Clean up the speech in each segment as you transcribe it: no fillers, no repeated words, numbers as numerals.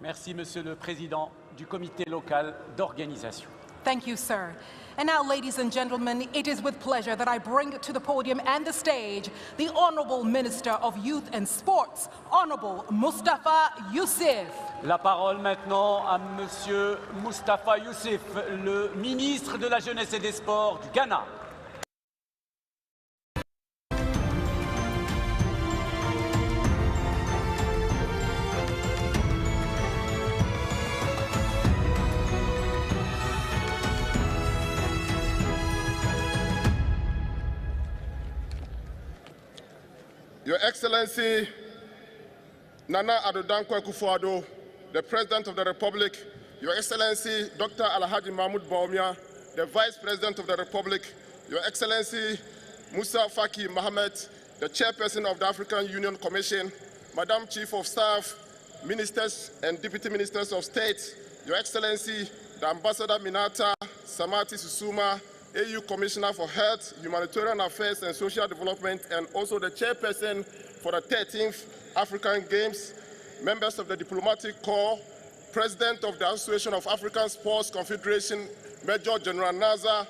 Merci, Monsieur le Président du Comité local d'organisation. Thank you, sir. And now, ladies and gentlemen, it is with pleasure that I bring to the podium and the stage the Honorable Minister of Youth and Sports, Honorable Mustafa Youssef. La parole maintenant à Monsieur Mustafa Youssef, le ministre de la Jeunesse et des Sports du Ghana. Your Excellency Nana Addo Dankwa Akufo-Addo, the President of the Republic, Your Excellency Dr. Alhaji Mahmoud Bawumia, the Vice President of the Republic, Your Excellency Musa Faki Mohammed, the Chairperson of the African Union Commission, Madam Chief of Staff, Ministers and Deputy Ministers of State, Your Excellency the Ambassador Minata Samati Susuma, AU Commissioner for Health, Humanitarian Affairs and Social Development, and also the Chairperson for the 13th African Games, members of the Diplomatic Corps, President of the Association of African Sports Confederation, Major General Naza,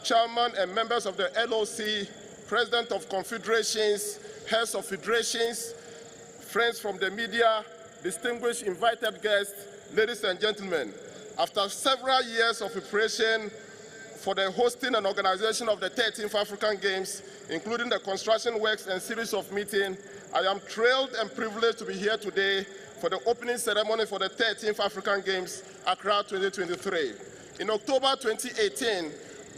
Chairman and members of the LOC, President of Confederations, Heads of Federations, friends from the media, distinguished invited guests, ladies and gentlemen. After several years of preparation for the hosting and organization of the 13th African Games, including the construction works and series of meetings, I am thrilled and privileged to be here today for the opening ceremony for the 13th African Games, Accra 2023. In October 2018,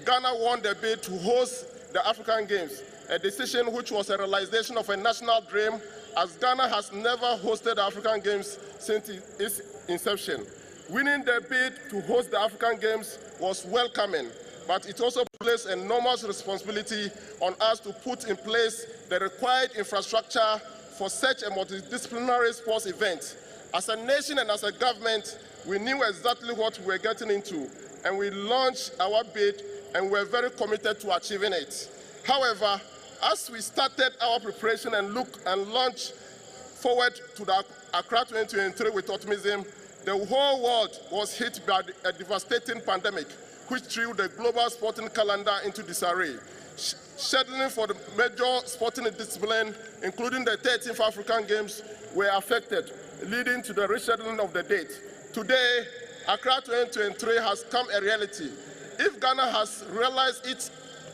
Ghana won the bid to host the African Games, a decision which was a realization of a national dream, as Ghana has never hosted the African Games since its inception. Winning the bid to host the African Games was welcoming, but it also placed enormous responsibility on us to put in place the required infrastructure for such a multidisciplinary sports event. As a nation and as a government, we knew exactly what we were getting into, and we launched our bid, and we were very committed to achieving it. However, as we started our preparation and launched forward to the Accra 2023 with optimism, the whole world was hit by a devastating pandemic, which threw the global sporting calendar into disarray. Scheduling for the major sporting discipline, including the 13th African Games, were affected, leading to the rescheduling of the date. Today, Accra 2023 has come a reality. If Ghana has realized its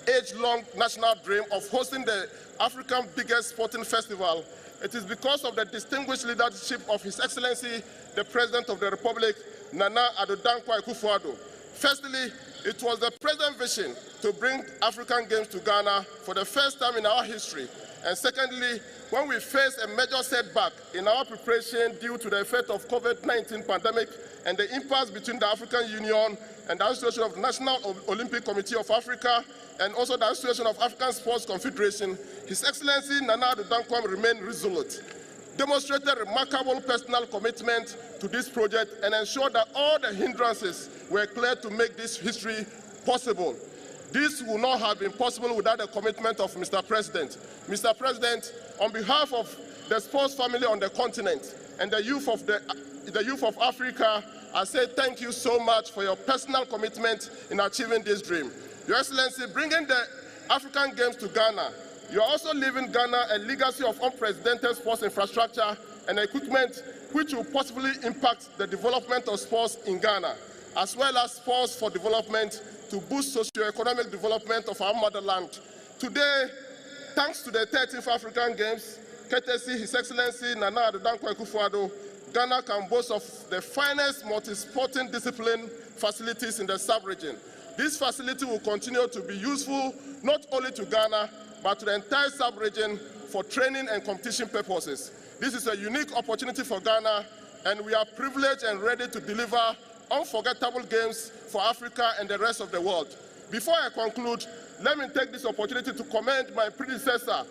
age-long national dream of hosting the African biggest sporting festival, it is because of the distinguished leadership of His Excellency, the President of the Republic, Nana Addo Dankwa Akufo-Addo. Firstly, it was the President's vision to bring African Games to Ghana for the first time in our history. And secondly, when we faced a major setback in our preparation due to the effect of COVID-19 pandemic and the impasse between the African Union and the Association of the National Olympic Committee of Africa and also the Association of African Sports Confederation, His Excellency Nana Addo Dankwa remained resolute, demonstrated remarkable personal commitment to this project, and ensured that all the hindrances were cleared to make this history possible. This would not have been possible without the commitment of Mr. President. Mr. President, on behalf of the sports family on the continent and the youth of Africa, I say thank you so much for your personal commitment in achieving this dream. Your Excellency, bringing the African Games to Ghana, you are also leaving Ghana a legacy of unprecedented sports infrastructure and equipment which will possibly impact the development of sports in Ghana, as well as sports for development to boost socio-economic development of our motherland. Today, thanks to the 13th African Games, courtesy His Excellency Nana Addo Dankwa Akufo-Addo, Ghana can boast of the finest multi-sporting discipline facilities in the sub-region. This facility will continue to be useful not only to Ghana, but to the entire sub-region for training and competition purposes. This is a unique opportunity for Ghana, and we are privileged and ready to deliver unforgettable games for Africa and the rest of the world. Before I conclude, let me take this opportunity to commend my predecessor,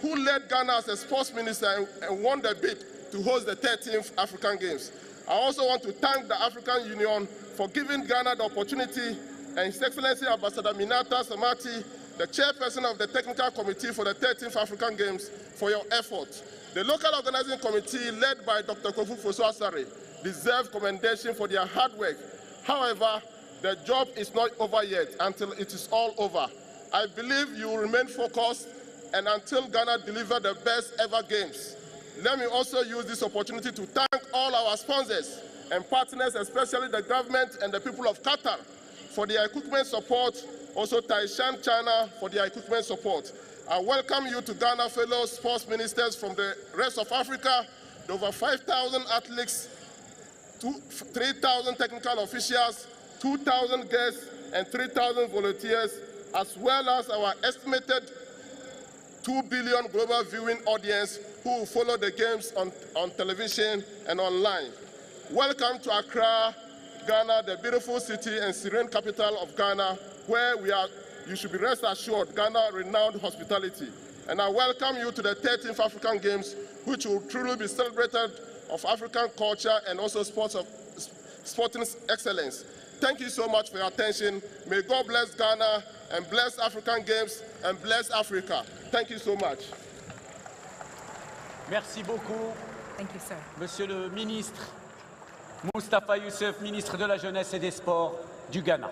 who led Ghana as a sports minister and won the bid to host the 13th African Games. I also want to thank the African Union for giving Ghana the opportunity, and His Excellency Ambassador Minata Samati, the chairperson of the technical committee for the 13th African Games, for your effort. The local organizing committee, led by Dr. Kofu Fosu-Asare, deserve commendation for their hard work. However, the job is not over yet until it is all over. I believe you will remain focused and until Ghana deliver the best ever games. Let me also use this opportunity to thank all our sponsors and partners, especially the government and the people of Qatar, for their equipment support, also Taishan China for their equipment support. I welcome you to Ghana, fellow sports ministers from the rest of Africa, the over 5,000 athletes, 3,000 technical officials, 2,000 guests, and 3,000 volunteers, as well as our estimated 2 billion global viewing audience who will follow the games on television and online. Welcome to Accra, Ghana, the beautiful city and serene capital of Ghana, where you should be rest assured, Ghana renowned hospitality. And I welcome you to the 13th African Games, which will truly be celebrated of African culture and also sporting excellence. Thank you so much for your attention. May God bless Ghana and bless African Games and bless Africa. Thank you so much. Merci beaucoup. Thank you, sir. Monsieur le ministre Moustapha Youssef, ministre de la Jeunesse et des Sports du Ghana.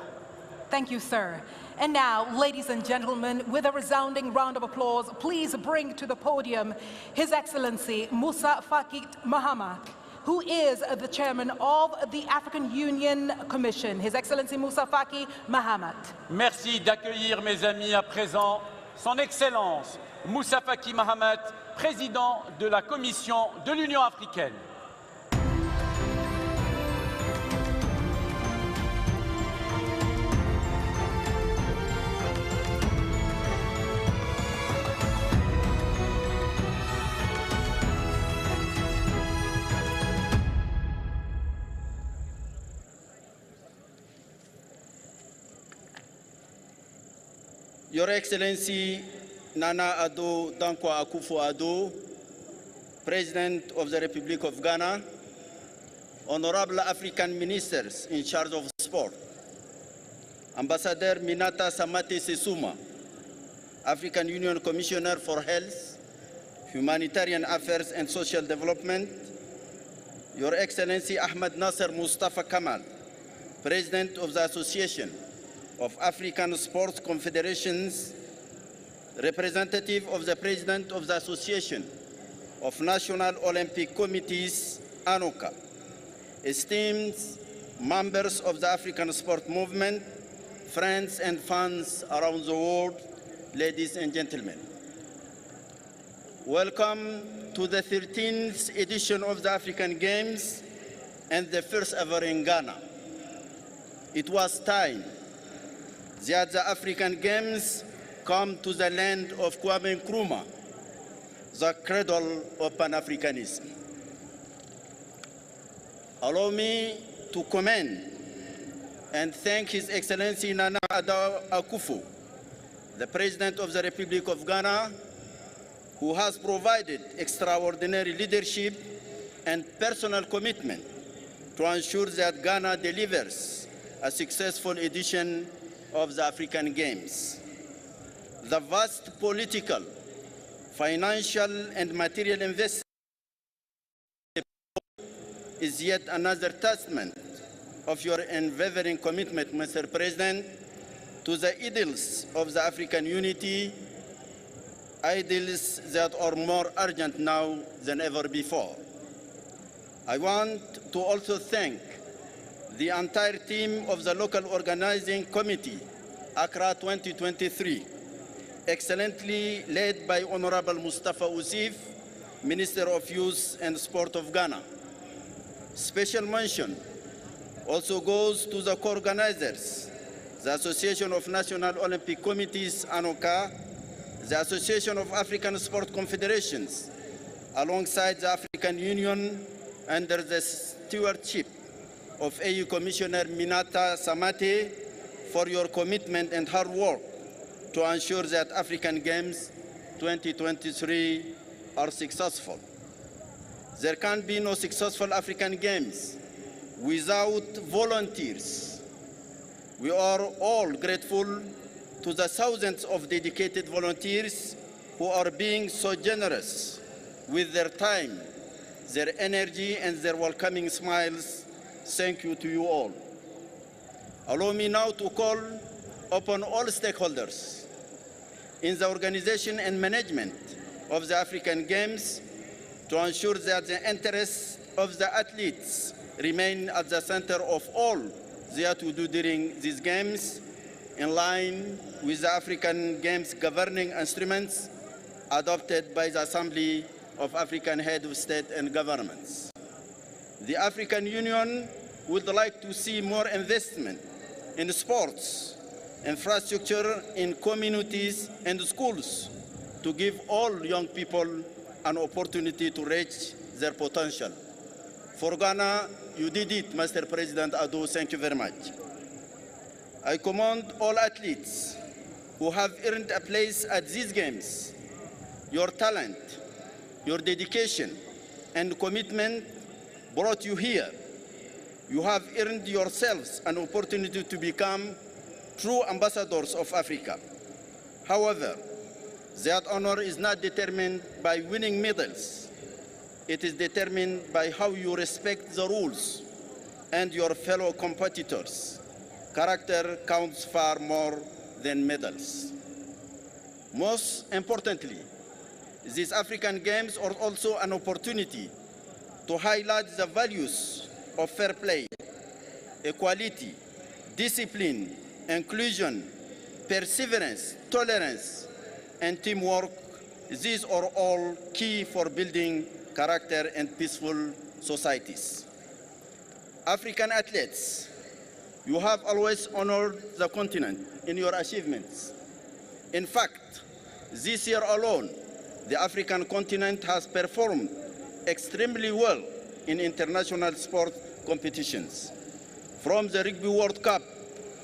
Thank you, sir. And now, ladies and gentlemen, with a resounding round of applause, please bring to the podium His Excellency Musa Faki Mahamat, who is the chairman of the African Union Commission. His Excellency Musa Faki Mahamat. Merci d'accueillir, mes amis, à présent, Son Excellence Musa Faki Mahamat, président de la Commission de l'Union africaine. Your Excellency Nana Addo Dankwa Akufo-Addo, President of the Republic of Ghana, Honorable African Ministers in charge of sport, Ambassador Minata Samate Sesuma, African Union Commissioner for Health, Humanitarian Affairs and Social Development, Your Excellency Ahmed Nasser Mustafa Kamal, President of the Association of African Sports Confederations, representative of the President of the Association of National Olympic Committees, ANOCA, esteemed members of the African sport movement, friends and fans around the world, ladies and gentlemen. Welcome to the 13th edition of the African Games and the first ever in Ghana. It was time that the African Games come to the land of Kwame Nkrumah, the cradle of Pan-Africanism. Allow me to commend and thank His Excellency Nana Addo Akufo, the President of the Republic of Ghana, who has provided extraordinary leadership and personal commitment to ensure that Ghana delivers a successful edition of the African Games. The vast political, financial, and material investment is yet another testament of your unwavering commitment, Mr. President, to the ideals of the African unity, ideals that are more urgent now than ever before. I want to also thank the entire team of the local organizing committee, Accra 2023, excellently led by Honorable Mustafa Usif, Minister of Youth and Sport of Ghana. Special mention also goes to the co-organizers, the Association of National Olympic Committees, ANOCA, the Association of African Sport Confederations, alongside the African Union under the stewardship of AU Commissioner Minata Samate, for your commitment and hard work to ensure that African Games 2023 are successful. There can be no successful African Games without volunteers. We are all grateful to the thousands of dedicated volunteers who are being so generous with their time, their energy, and their welcoming smiles, thank you to you all. Allow me now to call upon all stakeholders in the organization and management of the African Games to ensure that the interests of the athletes remain at the center of all they have to do during these games, in line with the African Games governing instruments adopted by the Assembly of African Heads of State and Governments. The African Union would like to see more investment in sports, infrastructure in communities and schools to give all young people an opportunity to reach their potential. For Ghana, you did it, Mr. President Ado. Thank you very much. I commend all athletes who have earned a place at these games. Your talent, your dedication, and commitment brought you here. You have earned yourselves an opportunity to become true ambassadors of Africa. However, that honor is not determined by winning medals. It is determined by how you respect the rules and your fellow competitors. Character counts far more than medals. Most importantly, these African Games are also an opportunity to highlight the values of fair play, equality, discipline, inclusion, perseverance, tolerance, and teamwork. These are all key for building character and peaceful societies. African athletes, you have always honored the continent in your achievements. In fact, this year alone, the African continent has performed extremely well in international sport competitions. From the Rugby World Cup,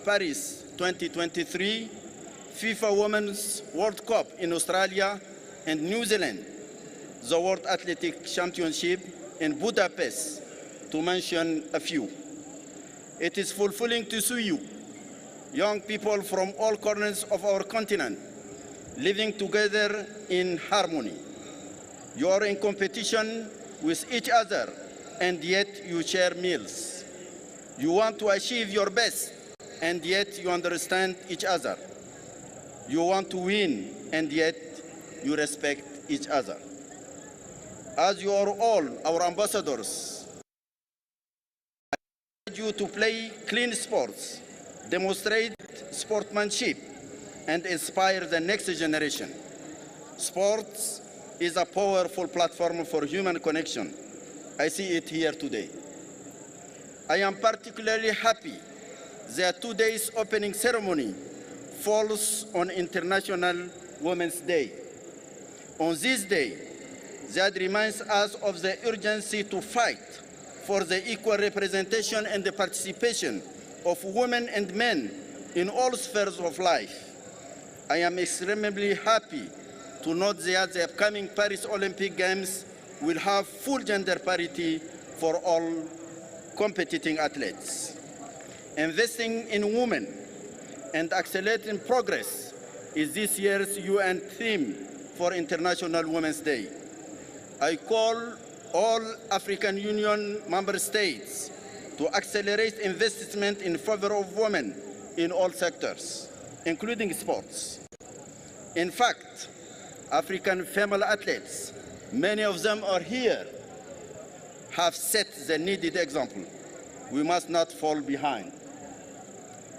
Paris 2023, FIFA Women's World Cup in Australia and New Zealand, the World Athletic Championship in Budapest, to mention a few. It is fulfilling to see you, young people from all corners of our continent, living together in harmony. You are in competition with each other, and yet you share meals. You want to achieve your best, and yet you understand each other. You want to win, and yet you respect each other. As you are all our ambassadors, I urge you to play clean sports, demonstrate sportsmanship, and inspire the next generation. Sports is a powerful platform for human connection. I see it here today. I am particularly happy that today's opening ceremony falls on International Women's Day. On this day, that reminds us of the urgency to fight for the equal representation and the participation of women and men in all spheres of life. I am extremely happy to note that the upcoming Paris Olympic Games will have full gender parity for all competing athletes. Investing in women and accelerating progress is this year's UN theme for International Women's Day. I call all African Union member states to accelerate investment in favor of women in all sectors, including sports. In fact, African female athletes, many of them are here, have set the needed example. We must not fall behind.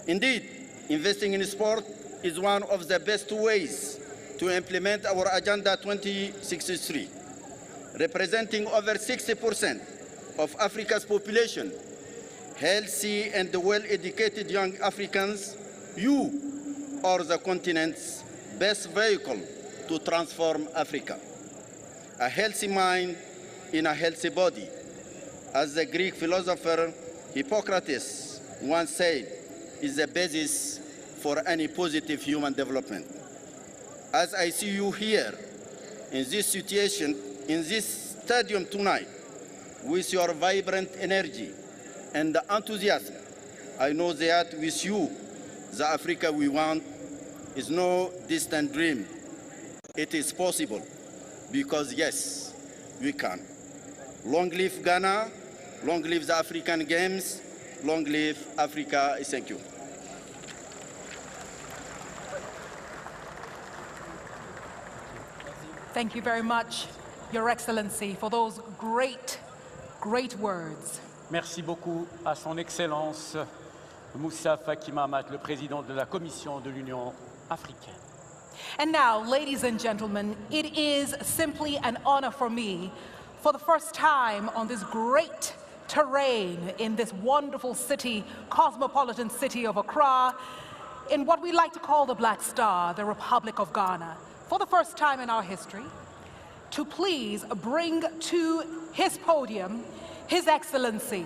Indeed, investing in sport is one of the best ways to implement our Agenda 2063. Representing over 60% of Africa's population, healthy and well-educated young Africans, you are the continent's best vehicle to transform Africa. A healthy mind in a healthy body. As the Greek philosopher Hippocrates once said, is the basis for any positive human development. As I see you here in this situation, in this stadium tonight, with your vibrant energy and enthusiasm, I know that with you, the Africa we want is no distant dream. It is possible because, yes, we can. Long live Ghana, long live the African Games, long live Africa. Thank you. Thank you very much, Your Excellency, for those great words. Merci beaucoup à son Excellence Moussa Faki Mahamat, le président de la Commission de l'Union africaine. And now, ladies and gentlemen, it is simply an honor for me, for the first time on this great terrain in this wonderful city, cosmopolitan city of Accra, in what we like to call the Black Star, the Republic of Ghana, for the first time in our history, to please bring to his podium His Excellency,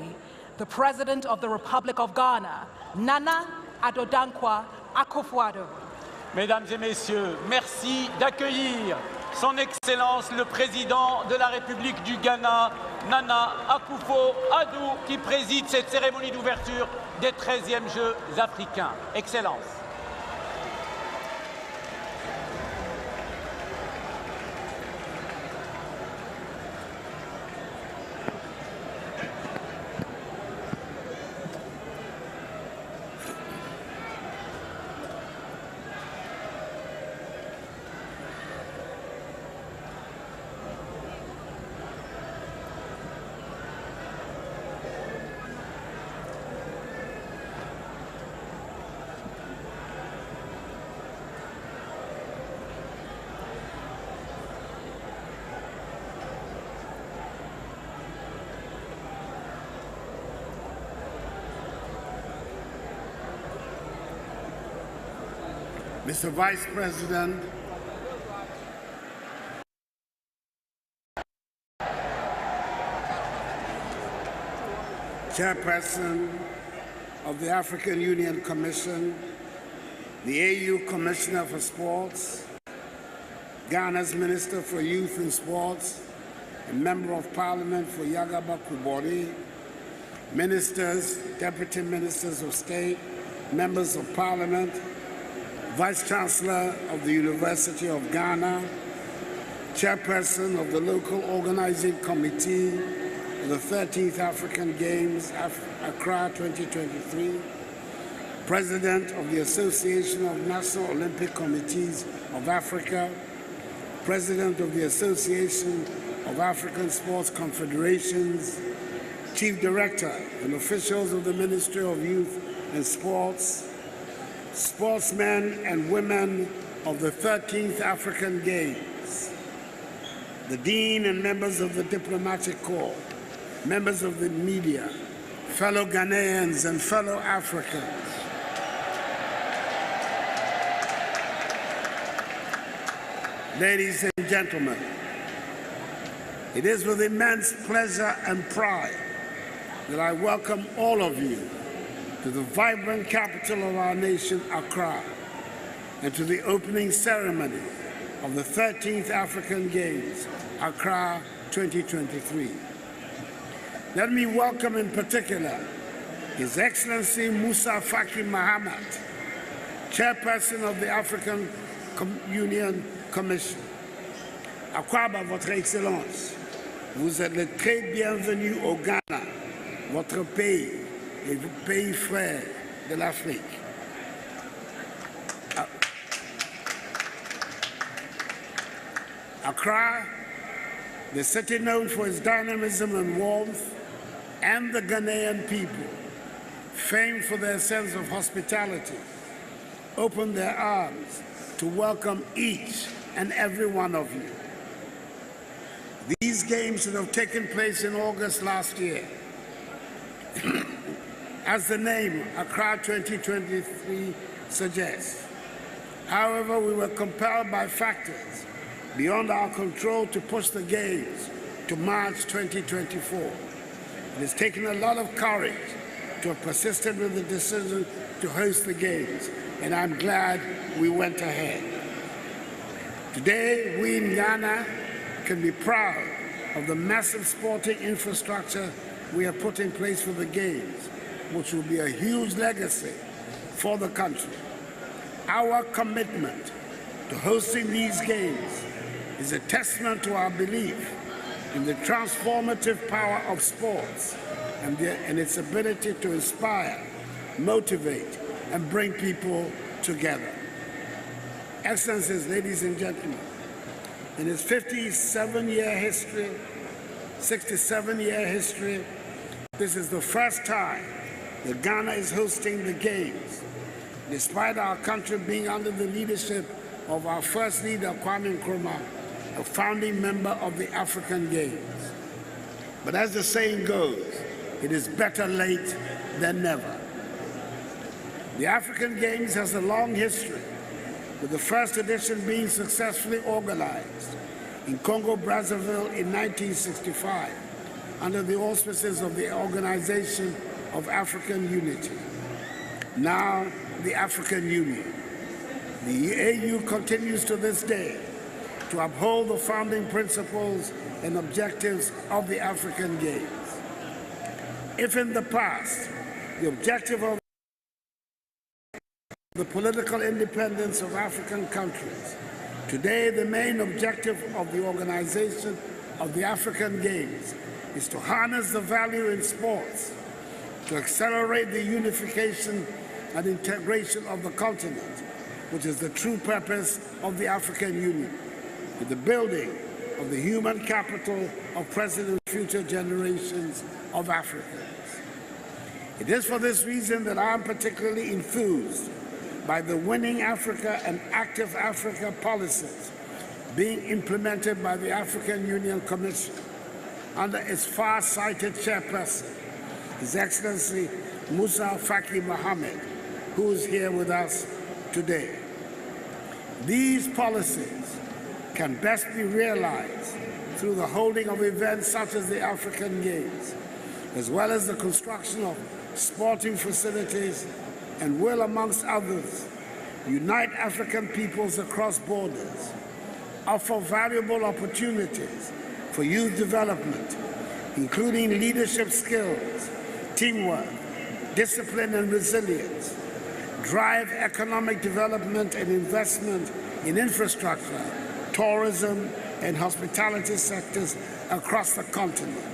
the President of the Republic of Ghana, Nana Addo Akufo-Addo. Mesdames et messieurs, merci d'accueillir son Excellence le Président de la République du Ghana, Nana Akufo-Addo, qui préside cette cérémonie d'ouverture des 13e Jeux africains. Excellence. Mr. Vice President, Chairperson of the African Union Commission, the AU Commissioner for Sports, Ghana's Minister for Youth and Sports, and Member of Parliament for Yagaba Kubori, Ministers, Deputy Ministers of State, Members of Parliament, Vice Chancellor of the University of Ghana, Chairperson of the Local Organizing Committee of the 13th African Games, Accra 2023, President of the Association of National Olympic Committees of Africa, President of the Association of African Sports Confederations, Chief Director and officials of the Ministry of Youth and Sports, sportsmen and women of the 13th African Games, the Dean and members of the Diplomatic Corps, members of the media, fellow Ghanaians and fellow Africans. Ladies and gentlemen, it is with immense pleasure and pride that I welcome all of you to the vibrant capital of our nation, Accra, and to the opening ceremony of the 13th African Games, Accra 2023. Let me welcome in particular His Excellency Moussa Faki Mahamat, Chairperson of the African Union Commission. Akwaba, Votre Excellence, vous êtes le très bienvenu au Ghana, votre pays, et le pays frère de l'Afrique. Accra, the city known for its dynamism and warmth, and the Ghanaian people, famed for their sense of hospitality, opened their arms to welcome each and every one of you. These games should have taken place in August last year. As the name Accra 2023 suggests. However, we were compelled by factors beyond our control to push the Games to March 2024. It has taken a lot of courage to have persisted with the decision to host the Games, and I'm glad we went ahead. Today, we in Ghana can be proud of the massive sporting infrastructure we have put in place for the Games, which will be a huge legacy for the country. Our commitment to hosting these games is a testament to our belief in the transformative power of sports and its ability to inspire, motivate, and bring people together. Excellencies, ladies and gentlemen, in its 67-year history, this is the first time that Ghana is hosting the Games, despite our country being under the leadership of our first leader, Kwame Nkrumah, a founding member of the African Games. But as the saying goes, it is better late than never. The African Games has a long history, with the first edition being successfully organized in Congo-Brazzaville in 1965 under the auspices of the Organization of African Unity, now the African Union. The AU continues to this day to uphold the founding principles and objectives of the African Games. If in the past, the objective of the political independence of African countries, today the main objective of the organization of the African Games is to harness the value in sports, to accelerate the unification and integration of the continent, which is the true purpose of the African Union, with the building of the human capital of present and future generations of Africans. It is for this reason that I am particularly enthused by the Winning Africa and Active Africa policies being implemented by the African Union Commission under its far-sighted chairperson, His Excellency Musa Faki Mohammed, who is here with us today. These policies can best be realized through the holding of events such as the African Games, as well as the construction of sporting facilities, and will, amongst others, unite African peoples across borders, offer valuable opportunities for youth development, including leadership skills, teamwork, discipline and resilience, drive economic development and investment in infrastructure, tourism, and hospitality sectors across the continent,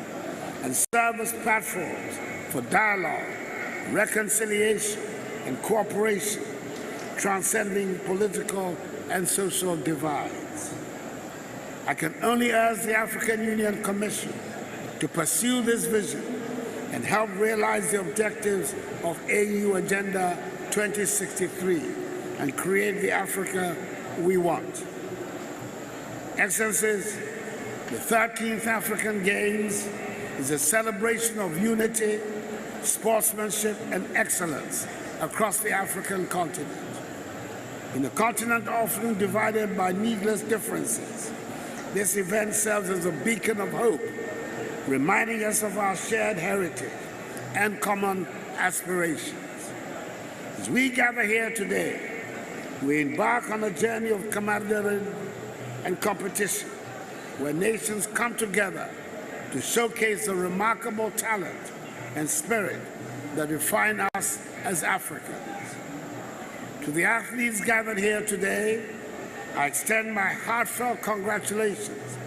and serve as platforms for dialogue, reconciliation, and cooperation, transcending political and social divides. I can only urge the African Union Commission to pursue this vision and help realize the objectives of AU Agenda 2063 and create the Africa we want. Excellencies, the 13th African Games is a celebration of unity, sportsmanship, and excellence across the African continent. In a continent often divided by needless differences, this event serves as a beacon of hope, reminding us of our shared heritage and common aspirations. As we gather here today, we embark on a journey of camaraderie and competition, where nations come together to showcase the remarkable talent and spirit that define us as Africans. To the athletes gathered here today, I extend my heartfelt congratulations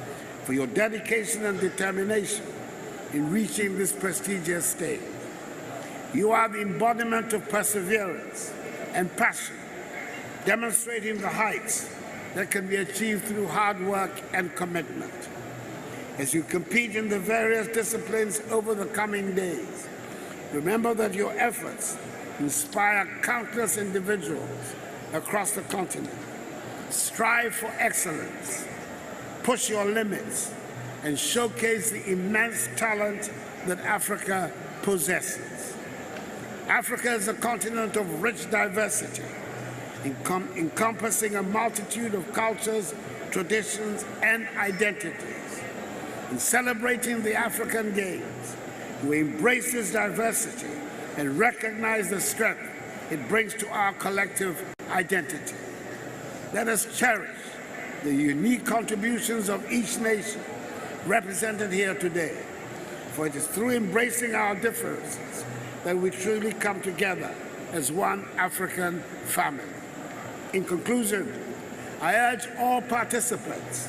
for your dedication and determination in reaching this prestigious stage. You are the embodiment of perseverance and passion, demonstrating the heights that can be achieved through hard work and commitment. As you compete in the various disciplines over the coming days, remember that your efforts inspire countless individuals across the continent. Strive for excellence, push your limits, and showcase the immense talent that Africa possesses. Africa is a continent of rich diversity, encompassing a multitude of cultures, traditions, and identities. In celebrating the African Games, we embrace this diversity and recognize the strength it brings to our collective identity. Let us cherish the unique contributions of each nation represented here today, for it is through embracing our differences that we truly come together as one African family. In conclusion, I urge all participants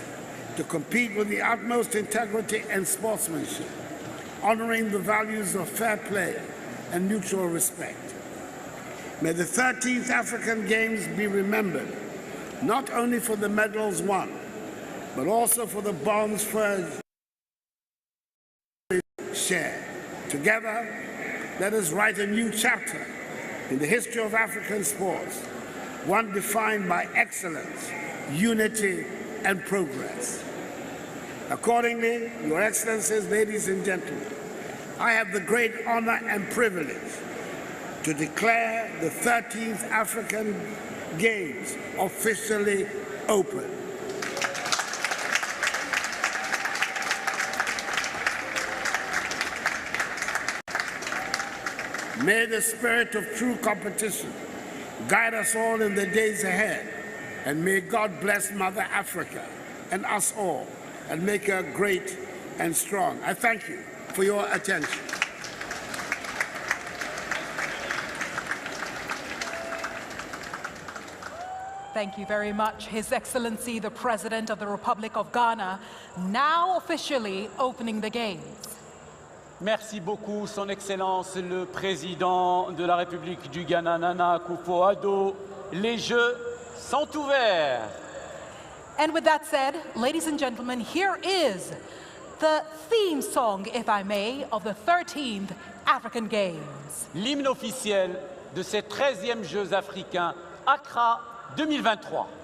to compete with the utmost integrity and sportsmanship, honoring the values of fair play and mutual respect. May the 13th African Games be remembered not only for the medals won, but also for the bonds forged share. Together, let us write a new chapter in the history of African sports, one defined by excellence, unity, and progress. Accordingly, Your Excellencies, ladies and gentlemen, I have the great honor and privilege to declare the 13th African Games officially open. May the spirit of true competition guide us all in the days ahead, and may God bless Mother Africa and us all, and make her great and strong. I thank you for your attention. Thank you very much, His Excellency, the President of the Republic of Ghana, now officially opening the Games. Merci beaucoup, Son Excellence le Président de la République du Ghana, Nana Akufo-Addo. Les Jeux sont ouverts. And with that said, ladies and gentlemen, here is the theme song, if I may, of the 13th African Games. L'hymne officiel de ces 13e Jeux africains, Accra 2023.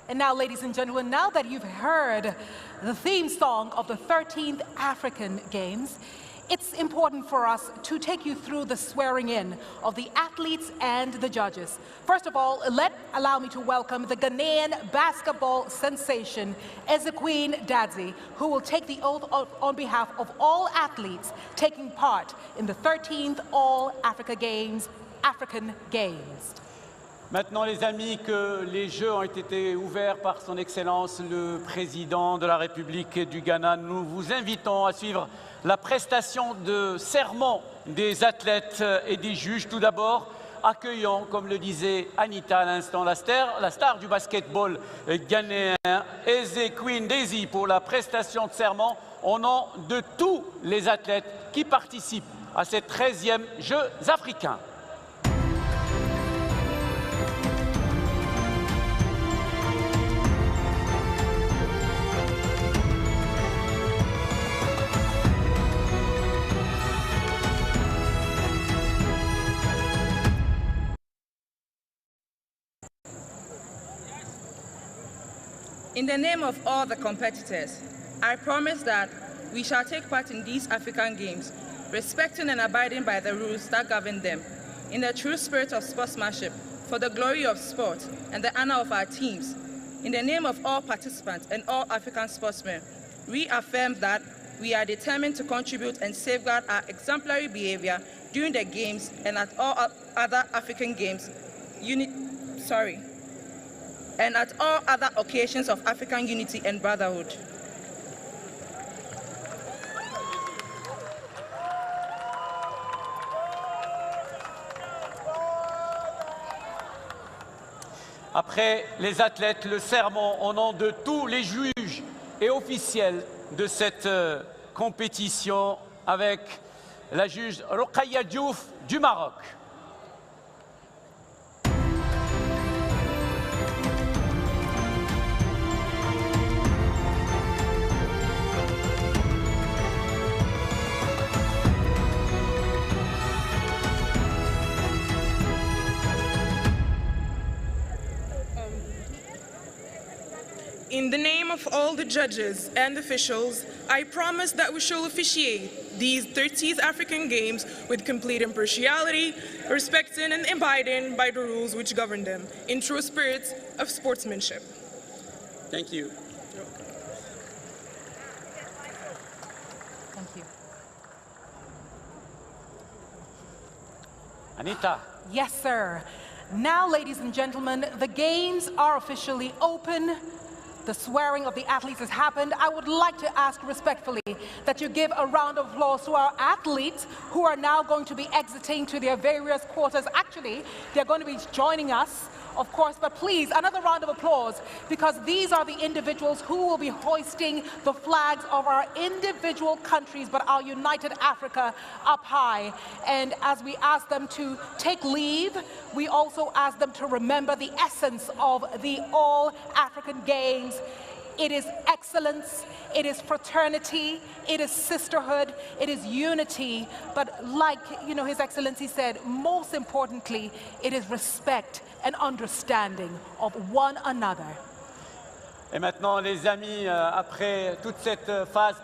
And now, ladies and gentlemen, now that you've heard the theme song of the 13th African Games, it's important for us to take you through the swearing in of the athletes and the judges. First of all, allow me to welcome the Ghanaian basketball sensation, Ezequine Dadzi, who will take the oath on behalf of all athletes taking part in the 13th All-Africa Games, African Games. Maintenant, les amis, que les Jeux ont été ouverts par Son Excellence le Président de la République du Ghana, nous vous invitons à suivre la prestation de serment des athlètes et des juges. Tout d'abord, accueillons, comme le disait Anita à l'instant, la star du basketball ghanéen, Ezequine Dadzi, pour la prestation de serment au nom de tous les athlètes qui participent à ces 13e Jeux africains. In the name of all the competitors, I promise that we shall take part in these African Games, respecting and abiding by the rules that govern them, in the true spirit of sportsmanship, for the glory of sport and the honor of our teams. In the name of all participants and all African sportsmen, we affirm that we are determined to contribute and safeguard our exemplary behavior during the Games and at all other African Games, and at all other occasions of African unity and brotherhood. Après les athlètes, le serment au nom de tous les juges et officiels de cette compétition avec la juge Rokhaya Diouf du Maroc. In the name of all the judges and officials, I promise that we shall officiate these 30th African Games with complete impartiality, respecting and abiding by the rules which govern them, in true spirit of sportsmanship. Thank you. Thank you. Anita. Yes, sir. Now, ladies and gentlemen, the games are officially open. The swearing of the athletes has happened. I would like to ask respectfully that you give a round of applause to our athletes who are now going to be exiting to their various quarters. Actually, they're going to be joining us, of course, but please, another round of applause, because these are the individuals who will be hoisting the flags of our individual countries, but our united Africa up high. And as we ask them to take leave, we also ask them to remember the essence of the All-African Games. It is excellence, it is fraternity, it is sisterhood, it is unity, but like, His Excellency said, most importantly, it is respect and understanding of one another. Et maintenant, les amis, après toute cette phase